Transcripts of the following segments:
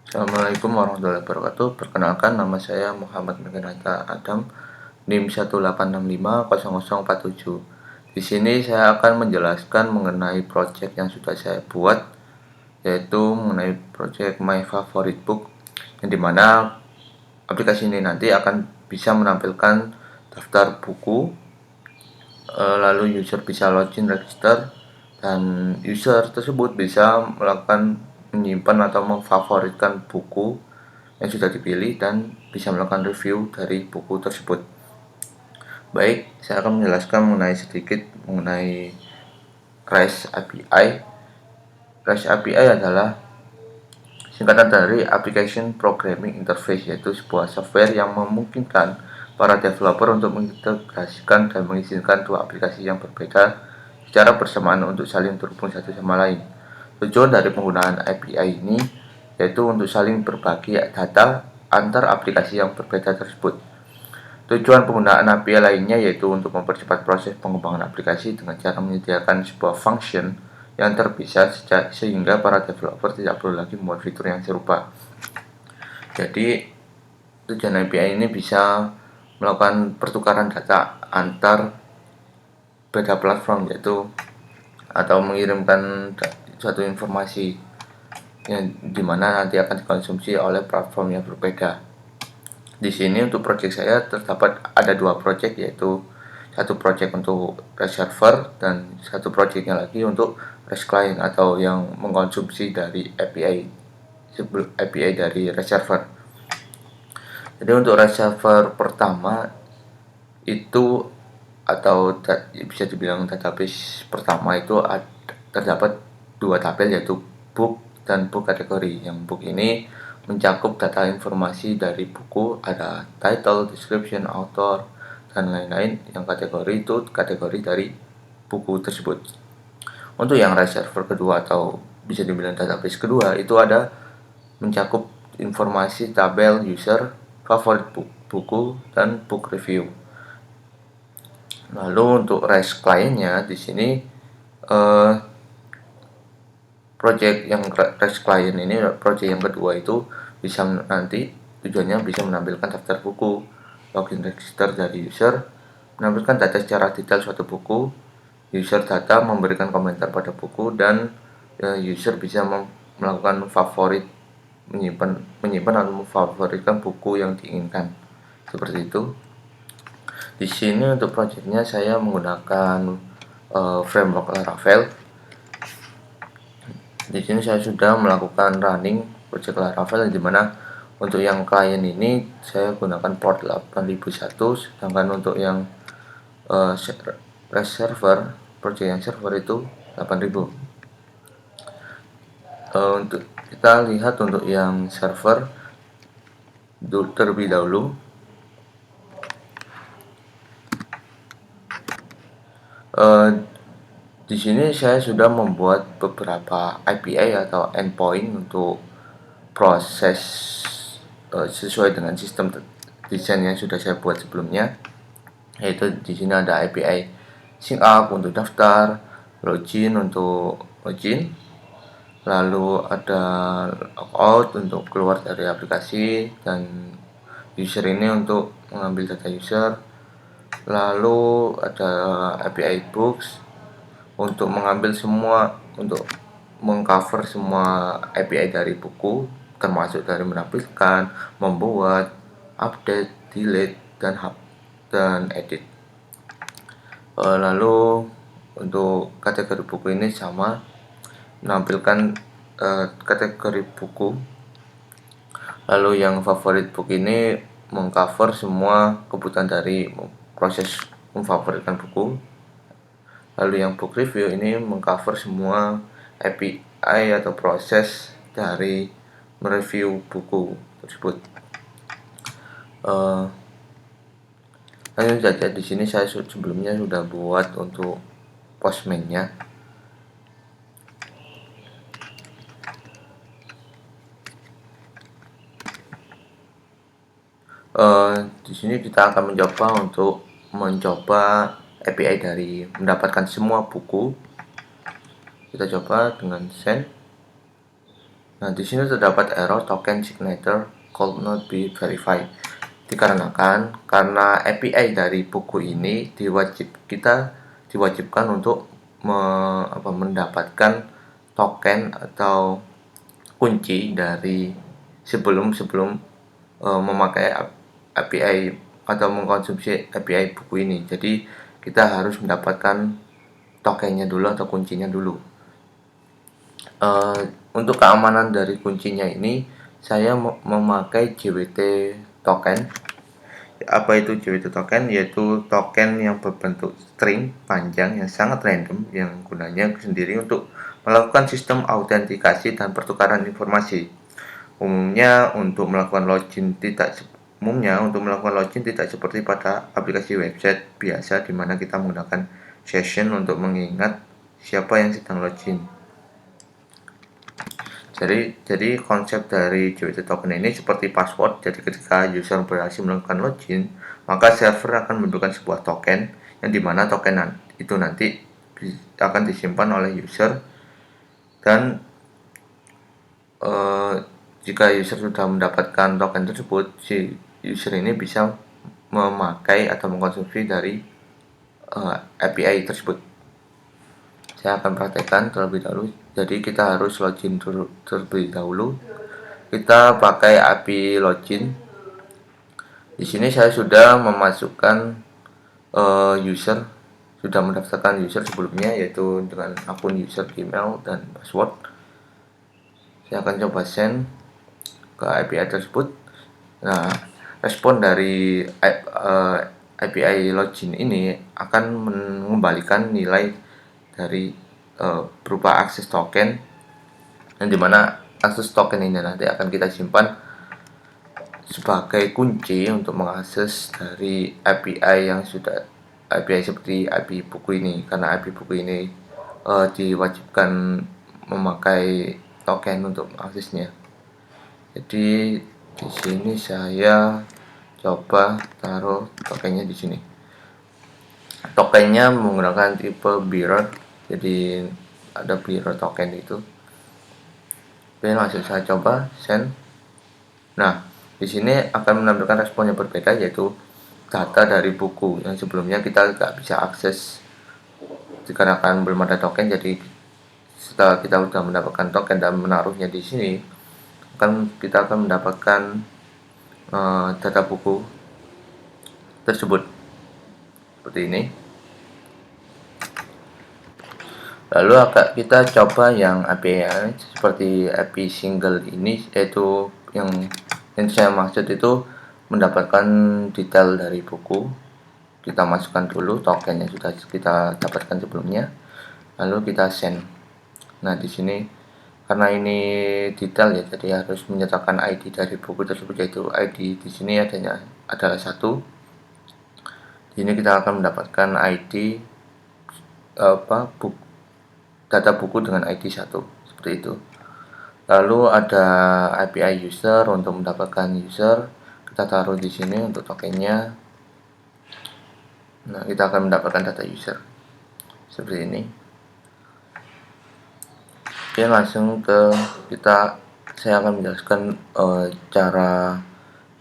Assalamualaikum warahmatullahi wabarakatuh. Perkenalkan, nama saya Muhammad Meganata Adam, NIM 186500047. Di sini saya akan menjelaskan mengenai project yang sudah saya buat, yaitu mengenai project My Favorite Book, yang dimana aplikasi ini nanti akan bisa menampilkan daftar buku, lalu user bisa login register, dan user tersebut bisa melakukan menyimpan atau memfavoritkan buku yang sudah dipilih dan bisa melakukan review dari buku tersebut. Baik, saya akan menjelaskan sedikit mengenai REST API. REST API adalah singkatan dari Application Programming Interface, yaitu sebuah software yang memungkinkan para developer untuk mengintegrasikan dan mengizinkan dua aplikasi yang berbeda secara bersamaan untuk saling terhubung satu sama lain. Tujuan dari penggunaan API ini yaitu untuk saling berbagi data antar aplikasi yang berbeda tersebut. Tujuan penggunaan API lainnya yaitu untuk mempercepat proses pengembangan aplikasi dengan cara menyediakan sebuah function yang terpisah sehingga para developer tidak perlu lagi membuat fitur yang serupa. Jadi, tujuan API ini bisa melakukan pertukaran data antar beda platform, yaitu atau mengirimkan suatu informasi yang dimana nanti akan dikonsumsi oleh platform yang berbeda. Di sini untuk project saya terdapat ada dua project, yaitu satu project untuk REST server dan satu projectnya lagi untuk REST client atau yang mengkonsumsi dari API dari REST server. Jadi untuk REST server pertama itu atau bisa dibilang database pertama itu terdapat dua tabel, yaitu book dan book kategori. Yang book ini mencakup data informasi dari buku, ada title, description, author, dan lain-lain. Yang kategori itu kategori dari buku tersebut. Untuk yang REST server kedua atau bisa dibilang database kedua itu ada mencakup informasi tabel user, favorit buku, dan book review. Lalu untuk REST client-nya di sini project yang REST client ini, project yang kedua itu bisa nanti tujuannya bisa menampilkan daftar buku, login register dari user, menampilkan data secara detail suatu buku, user data, memberikan komentar pada buku, dan user bisa melakukan favorit, menyimpan atau memfavoritkan buku yang diinginkan. Seperti itu. Di sini untuk projectnya saya menggunakan framework Laravel. Di sini saya sudah melakukan running project Laravel, di mana untuk yang klien ini saya gunakan port 8001, sedangkan untuk yang REST server, project yang server itu 8000. Untuk kita lihat untuk yang server terlebih dahulu. Di sini saya sudah membuat beberapa API atau endpoint untuk proses sesuai dengan sistem desain yang sudah saya buat sebelumnya. Yaitu di sini ada API sync up untuk daftar, login untuk login, lalu ada logout untuk keluar dari aplikasi, dan user ini untuk mengambil data user. Lalu ada API books untuk mengambil semua, untuk mengcover semua API dari buku, termasuk dari menampilkan, membuat, update, delete, dan edit. Lalu untuk kategori buku ini sama, menampilkan kategori buku. Lalu yang favorit buku ini mengcover semua kebutuhan dari proses memfavoritkan buku. Lalu yang book review ini mengcover semua API atau proses dari mereview buku tersebut. Lanjut saja, di sini saya sebelumnya sudah buat untuk Postman-nya. Di sini kita akan mencoba API dari mendapatkan semua buku. Kita coba dengan send. Nah, di sini terdapat error token signature could not be verified. Dikarenakan karena API dari buku ini kita diwajibkan untuk mendapatkan token atau kunci dari sebelum sebelum memakai API atau mengkonsumsi API buku ini. Jadi kita harus mendapatkan tokennya dulu atau kuncinya dulu. Untuk keamanan dari kuncinya ini, saya memakai JWT token. Apa itu JWT token? Yaitu token yang berbentuk string panjang yang sangat random, yang gunanya sendiri untuk melakukan sistem autentikasi dan pertukaran informasi. Umumnya untuk melakukan login tidak seperti pada aplikasi website biasa di mana kita menggunakan session untuk mengingat siapa yang sedang login. Jadi konsep dari JWT token ini seperti password. Jadi ketika user berhasil melakukan login, maka server akan memberikan sebuah token yang dimana token itu nanti akan disimpan oleh user, dan jika user sudah mendapatkan token tersebut, si user ini bisa memakai atau mengkonsumsi dari API tersebut. Saya akan praktekkan terlebih dahulu. Jadi kita harus login terlebih dahulu. Kita pakai API login. Di sini saya sudah memasukkan user, sudah mendaftarkan user sebelumnya, yaitu dengan akun user, email, dan password. Saya akan coba send ke API tersebut. Nah, respon dari API login ini akan mengembalikan nilai dari berupa akses token, yang dimana akses token ini nanti akan kita simpan sebagai kunci untuk mengakses dari API yang sudah API seperti API buku ini, karena API buku ini diwajibkan memakai token untuk aksesnya. Jadi di sini saya coba taruh tokennya di sini. Tokennya menggunakan tipe bearer, jadi ada bearer token itu. Oke, langsung saya coba send. Nah, di sini akan menampilkan respon yang berbeda, yaitu data dari buku yang sebelumnya kita nggak bisa akses dikarenakan belum ada token. Jadi setelah kita sudah mendapatkan token dan menaruhnya di sini, kita akan mendapatkan data buku tersebut seperti ini. Lalu kita coba yang API seperti API single ini, yaitu yang saya maksud itu mendapatkan detail dari buku. Kita masukkan dulu token yang sudah kita dapatkan sebelumnya, lalu kita send. Nah, di sini karena ini detail ya, jadi harus menyertakan ID dari buku tersebut, yaitu ID di sini adalah 1. Di sini kita akan mendapatkan ID data buku dengan ID 1 seperti itu. Lalu ada API user. Untuk mendapatkan user, kita taruh di sini untuk tokennya. Nah, kita akan mendapatkan data user seperti ini. Oke, langsung saya akan menjelaskan cara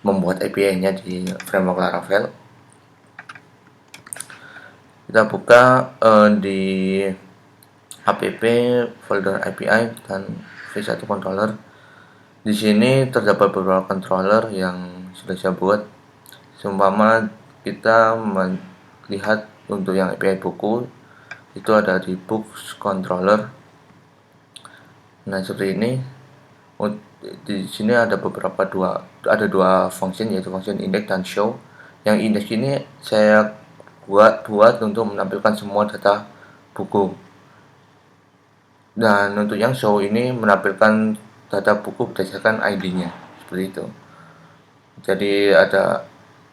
membuat API-nya di framework Laravel. Kita buka di app folder API dan v1 controller. Di sini terdapat beberapa controller yang sudah saya buat. Seumpama kita melihat untuk yang API buku itu ada di books controller. Nah, seperti ini. Di sini ada dua function, yaitu function index dan show. Yang index ini saya buat untuk menampilkan semua data buku, dan untuk yang show ini menampilkan data buku berdasarkan ID-nya seperti itu. Jadi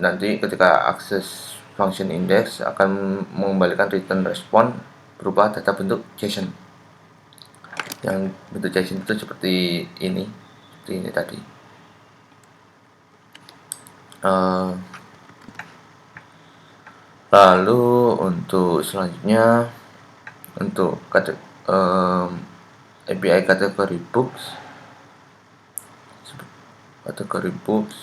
nanti ketika akses function index akan mengembalikan return respon berupa data bentuk JSON. Yang bentuk JSON itu seperti ini tadi. Lalu untuk selanjutnya, untuk API kategori books, kategori books,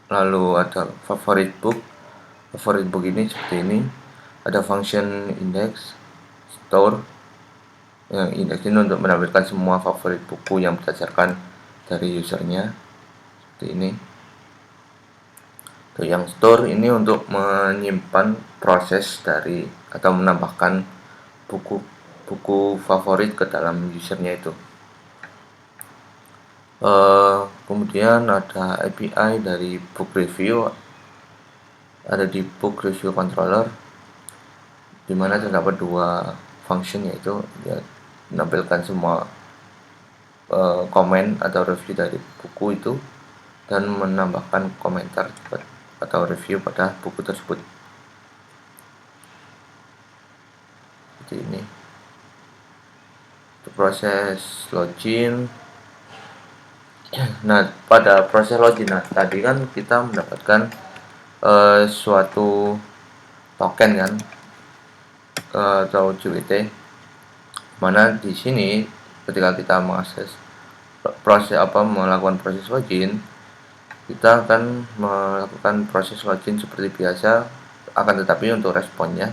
lalu ada favorite book. Favorite book ini seperti ini, ada function index, store. Yang index ini untuk menampilkan semua favorit buku yang berdasarkan dari usernya, seperti ini. Yang store ini untuk menyimpan proses dari atau menambahkan buku favorit ke dalam usernya itu. Kemudian ada API dari book review, ada di book review controller, di mana terdapat dua function, yaitu ya, menampilkan semua komen atau review dari buku itu dan menambahkan komentar atau review pada buku tersebut, seperti ini. Untuk proses login, nah pada proses login tadi kan kita mendapatkan suatu token kan, atau JWT, mana di sini ketika kita mengakses melakukan proses login, kita akan melakukan proses login seperti biasa, akan tetapi untuk responnya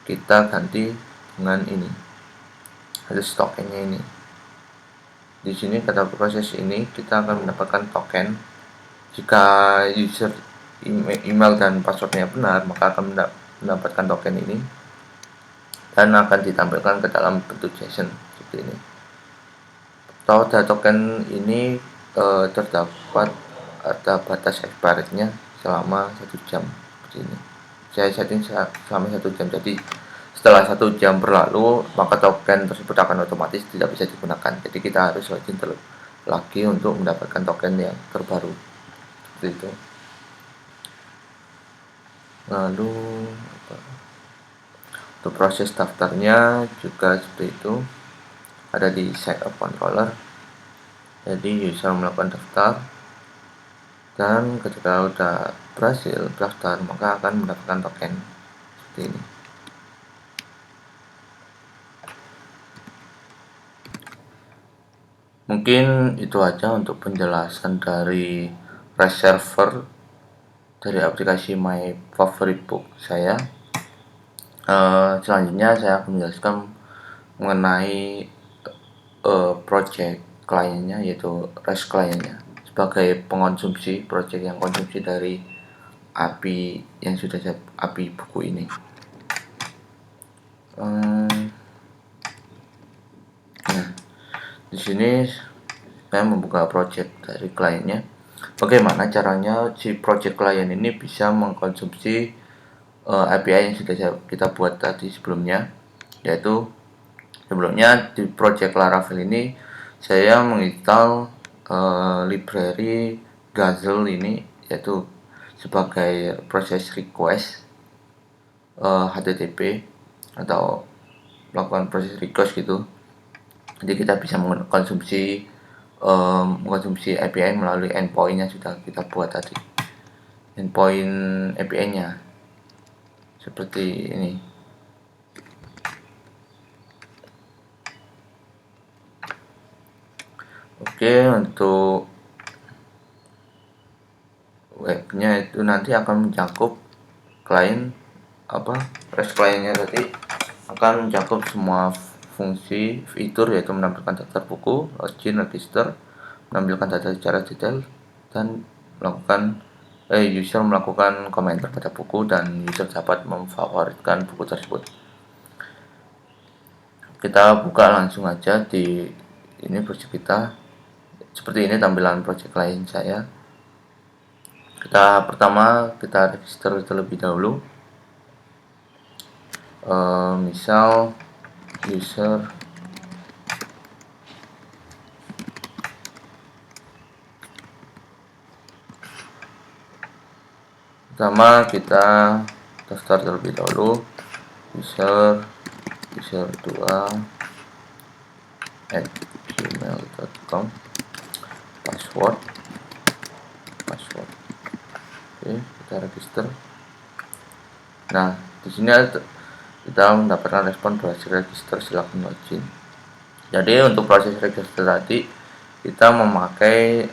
kita ganti dengan ini, ada tokennya ini. Di sini pada proses ini kita akan mendapatkan token. Jika user email dan passwordnya benar, maka akan mendapatkan token ini dan akan ditampilkan ke dalam bentuk JSON seperti ini. Pada token ini terdapat ada batas expirednya selama 1 jam seperti ini. Saya setting selama 1 jam, jadi setelah 1 jam berlalu maka token tersebut akan otomatis tidak bisa digunakan. Jadi kita harus login lagi untuk mendapatkan token yang terbaru, seperti itu. Lalu untuk proses daftarnya juga seperti itu, ada di setup controller. Jadi user melakukan daftar, dan ketika sudah berhasil daftar maka akan mendapatkan token seperti ini. Mungkin itu aja untuk penjelasan dari reserver dari aplikasi My Favorite Book saya. Selanjutnya saya akan menjelaskan mengenai project kliennya, yaitu REST kliennya, sebagai pengonsumsi project yang konsumsi dari API yang sudah saya API buku ini. Nah, di sini saya membuka project dari kliennya. Bagaimana caranya si project klien ini bisa mengkonsumsi API yang sudah kita buat tadi sebelumnya, yaitu sebelumnya di project Laravel ini saya menginstal library Gazelle ini, yaitu sebagai proses request HTTP atau melakukan proses request gitu. Jadi kita bisa mengkonsumsi API melalui endpoint yang sudah kita buat tadi, endpoint API nya seperti ini. Oke, untuk webnya itu nanti akan mencakup klien REST kliennya tadi akan mencakup semua fungsi fitur, yaitu menampilkan daftar buku, login, register, menampilkan data secara detail, dan user melakukan komentar pada buku, dan user dapat memfavoritkan buku tersebut. Kita buka langsung aja di ini project kita. Seperti ini tampilan project klien saya. Pertama kita register terlebih dahulu. Misal user pertama kita daftar terlebih dahulu, user 2 @gmail.com, password. Oke, kita register. Nah, di sini kita mendapatkan respon berhasil register, silakan login. Jadi untuk proses register tadi kita memakai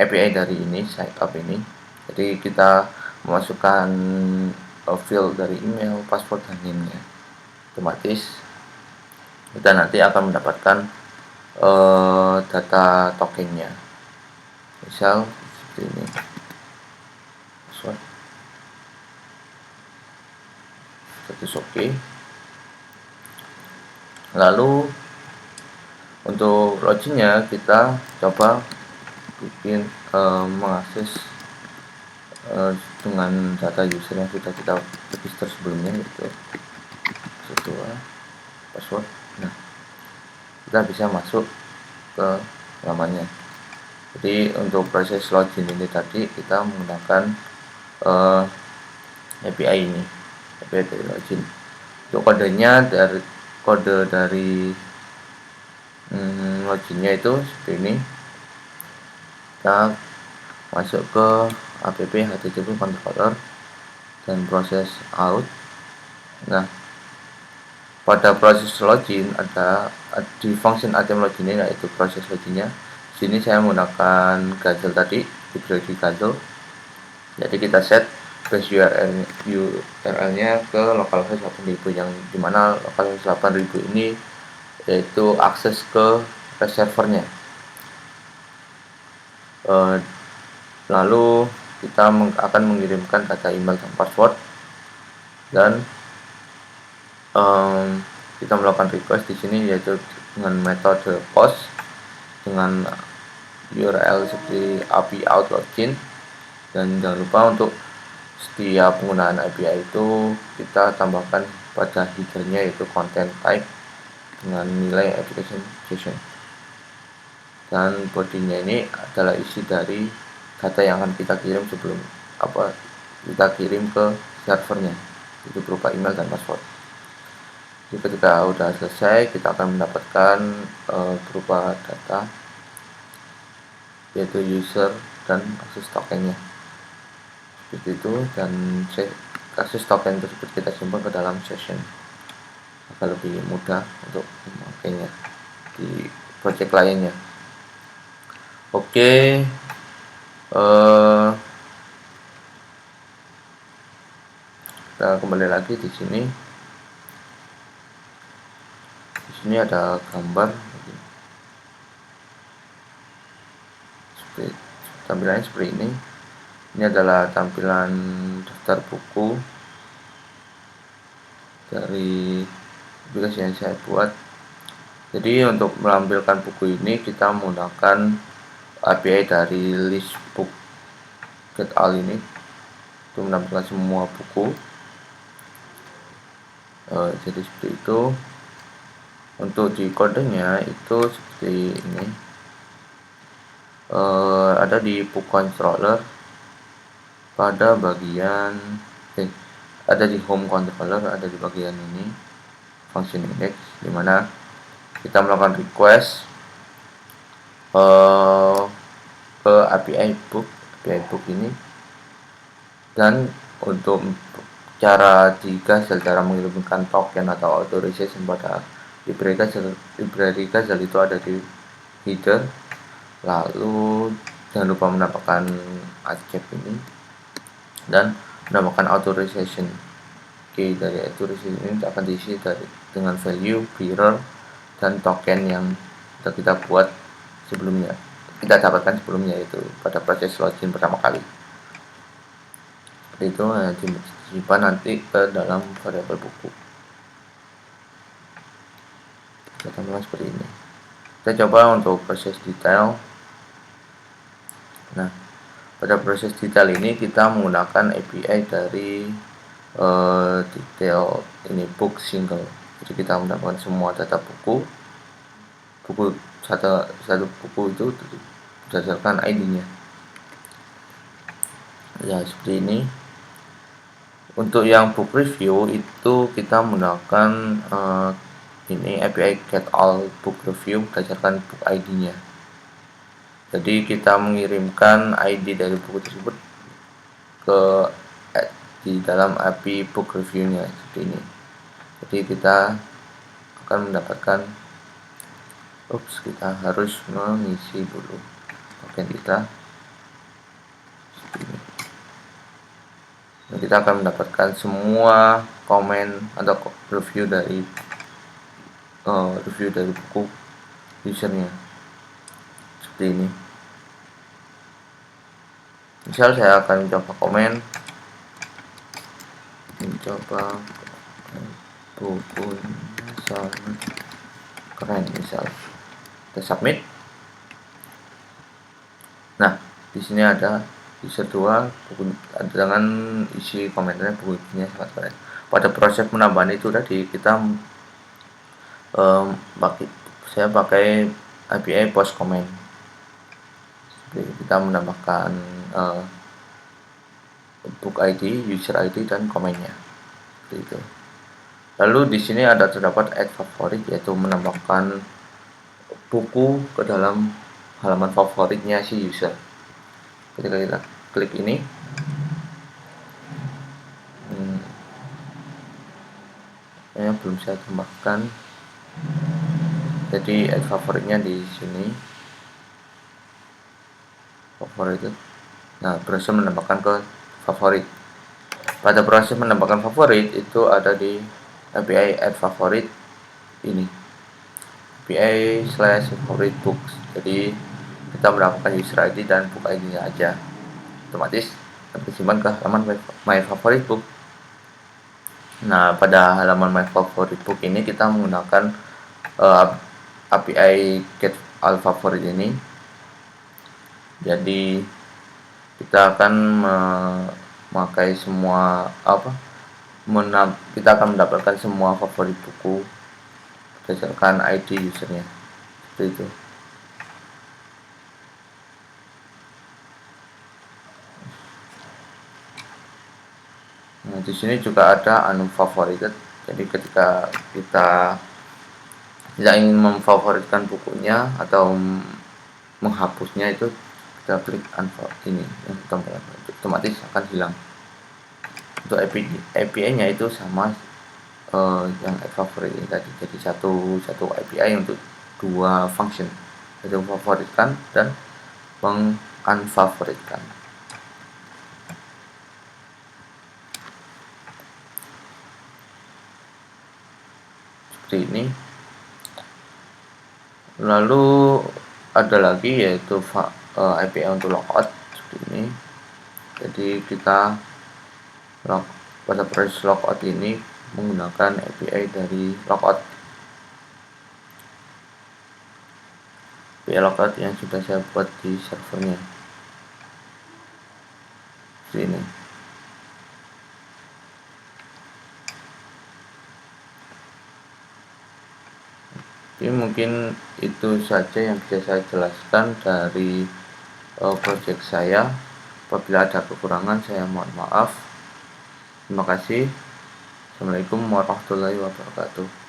API dari ini, sign-up ini. Jadi kita memasukkan field dari email, password, dan NIM-nya. Otomatis kita nanti akan mendapatkan data tokennya. Misal seperti ini, password, status oke. Lalu untuk loginnya kita coba bikin mengakses dengan data user yang sudah kita register sebelumnya, yaitu kedua password. Nah, kita bisa masuk ke halamannya. Jadi untuk proses login ini tadi kita menggunakan API ini, API dari login. Untuk kodenya kode dari loginnya itu seperti ini. Kita masuk ke app HTTP controller dan proses out. Nah, pada proses login ada di function item login ini, yaitu proses loginnya. Di sini saya menggunakan Gazelle tadi, library Gazelle. Jadi kita set base URL-nya ke localhost 8000, yang dimana localhost 8000 ini yaitu akses ke servernya. Lalu kita akan mengirimkan data email dan password, dan kita melakukan request di sini yaitu dengan metode post dengan URL seperti API out login. Dan jangan lupa untuk setiap penggunaan API itu kita tambahkan pada headernya yaitu content type dengan nilai application JSON, dan bodinya ini adalah isi dari data yang akan kita kirim sebelum kita kirim ke servernya, itu berupa email dan password. Jadi ketika sudah selesai kita akan mendapatkan berupa data yaitu user dan akses tokennya seperti itu, dan akses token tersebut kita simpan ke dalam session agar lebih mudah untuk memakainya di project lainnya. Oke, kita kembali lagi di sini. Di sini ada gambar seperti tampilannya seperti ini. Ini adalah tampilan daftar buku dari aplikasi yang saya buat. Jadi untuk menampilkan buku ini kita menggunakan API dari listbook get all ini untuk menampilkan semua buku. Jadi seperti itu. Untuk di kodenya itu seperti ini. Ada di book controller pada bagian ada di home controller, ada di bagian ini function index, dimana kita melakukan request ke API book ini. Dan untuk cara mengirimkan token atau authorization pada library Gazelle itu ada di header. Lalu jangan lupa menambahkan accept ini dan menambahkan authorization key. Dari authorization ini akan diisi dengan value, bearer, dan token yang sudah kita buat sebelumnya, kita dapatkan sebelumnya, itu pada proses login pertama kali. Seperti itu disimpan nanti ke dalam variabel buku. Kita tambahkan seperti ini. Kita coba untuk proses detail. Nah, pada proses detail ini kita menggunakan API dari detail ini book single. Jadi kita mendapatkan semua data buku satu buku itu berdasarkan ID-nya. Ya, seperti ini. Untuk yang book review itu kita menggunakan ini API get all book review berdasarkan book ID-nya. Jadi kita mengirimkan ID dari buku tersebut di dalam API book review-nya seperti ini. Jadi kita akan mendapatkan kita harus mengisi dulu token kita seperti ini. Dan kita akan mendapatkan semua komen atau review dari buku usernya seperti ini. Misal saya akan mencoba komen, mencoba bukunya sangat keren, misal kita submit. Nah, di sini ada user 2 buku dengan isi komentarnya bukunya sangat keren. Pada proses penambahan itu tadi kita saya pakai API post comment. Jadi kita menambahkan book ID, user ID dan komennya. Seperti itu. Lalu di sini ada terdapat add favorit, yaitu menambahkan buku ke dalam halaman favoritnya si user. Ketika kita klik ini, belum saya tambahkan. Jadi add favoritnya di sini, favorit. Nah, proses menambahkan ke favorit. Pada proses menambahkan favorit itu ada di API add favorit ini, API /favorite books. Jadi kita mendapatkan user ID dan book ID nya aja, otomatis tersimpan ke halaman my favorite book. Nah, pada halaman my favorite book ini kita menggunakan API get all favorite ini. Jadi kita akan memakai semua kita akan mendapatkan semua favorit buku berdasarkan ID usernya, seperti itu. Nah, di sini juga ada unfavorited. Jadi ketika kita tidak ingin memfavoritkan bukunya atau menghapusnya, itu kita klik ini yang tombol, otomatis akan hilang. Untuk API-nya itu sama yang favorite ini tadi. Jadi satu API untuk dua function, yaitu memfavoritkan dan mengunfavoritkan. Seperti ini. Lalu ada lagi yaitu API untuk logout seperti ini. Jadi kita pada proses logout ini menggunakan API dari logout. API logout yang sudah saya buat di servernya. Seperti ini. Jadi mungkin itu saja yang bisa saya jelaskan dari project saya. Apabila ada kekurangan, saya mohon maaf. Terima kasih. Assalamualaikum warahmatullahi wabarakatuh.